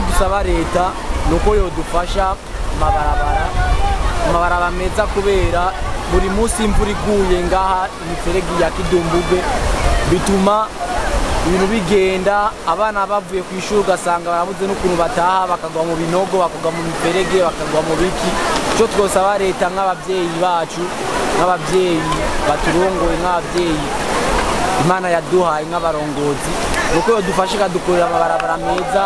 icyo dusaba leta nuko yodufasha amabarabara meza kubera buri munsi imvura iguye ngaha imiferegi ya Kidumbugwe bituma ibintu bigenda abana bavuye ku ishuri ugasanga barabuze n'ukuntu bataha bakagwa mu binogo bakagwa mu miferege bakagwa mu biki cyo twosaba leta nk'ababyeyi bacu nk'ababyeyi baturongoye nk'ababyeyi Imana yaduhaye nk'abarongozi nuko yodufasha ikadukorera amabarabara meza.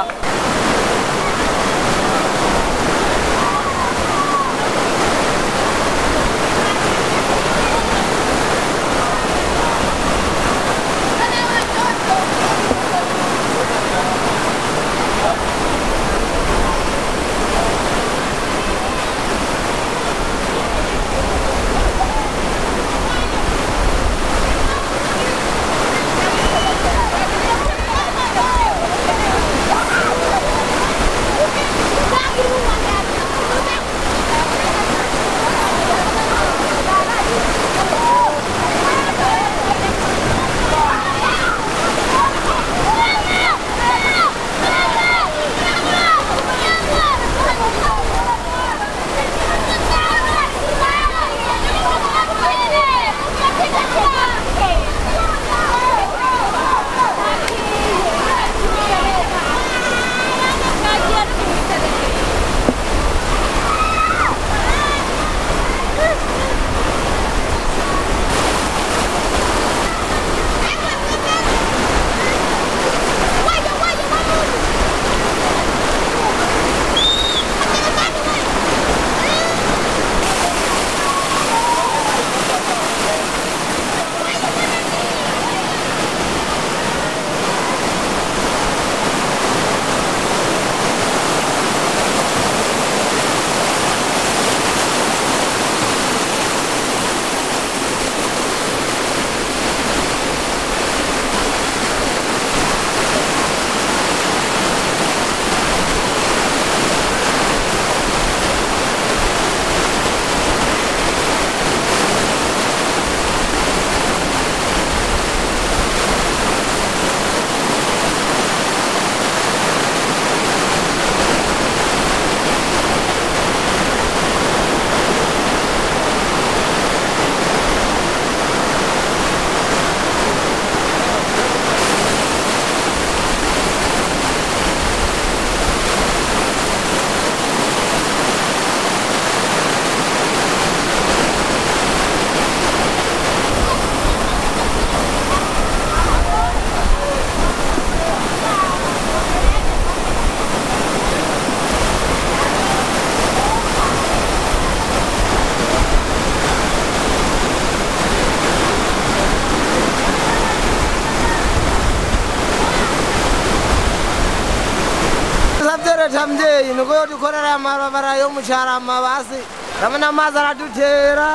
Tamje nuko dukorera amabarabara yo mu Carama basi ramana amazi aradutera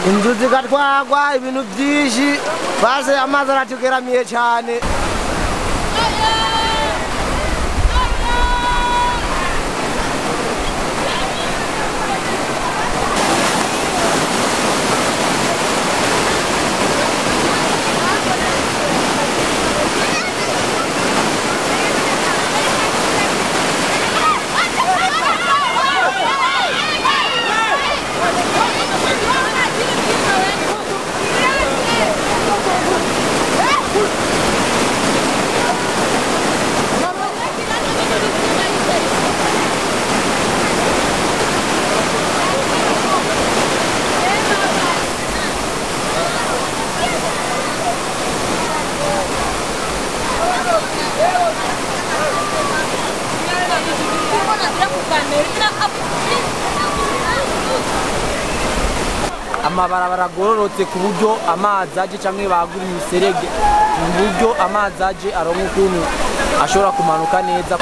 inzu zigatwagwa ibintu byinshi basi amazi aratugeramiye cyane. Amabarabara agororotse ku buryo amazi aje cyangwa bagura imiserege mu buryo amazi aje aronka ukuntu ashobora kumanuka neza.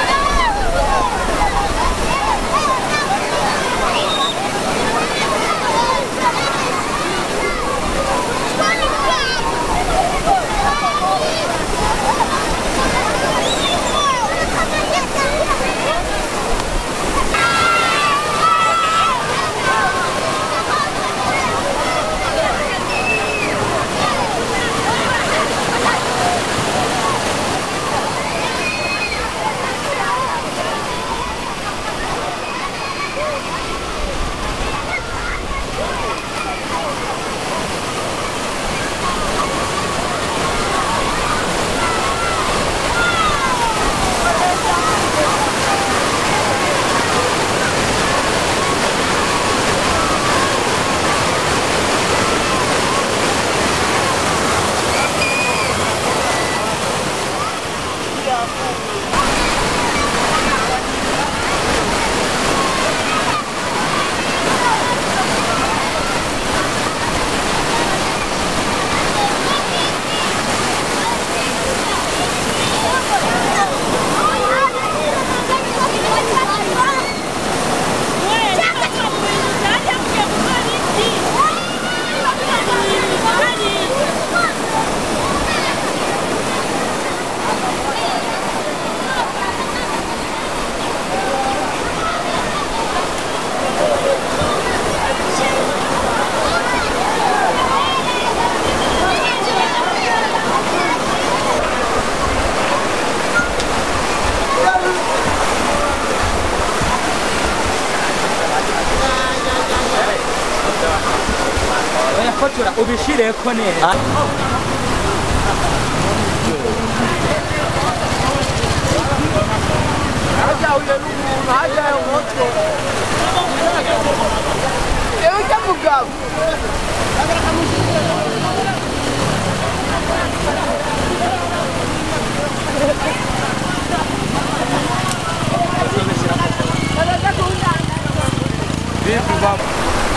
urafotora ubishireko neza. Haja uye n'umuntu haja umutwe. Ewe kamugabo. Vipi baba?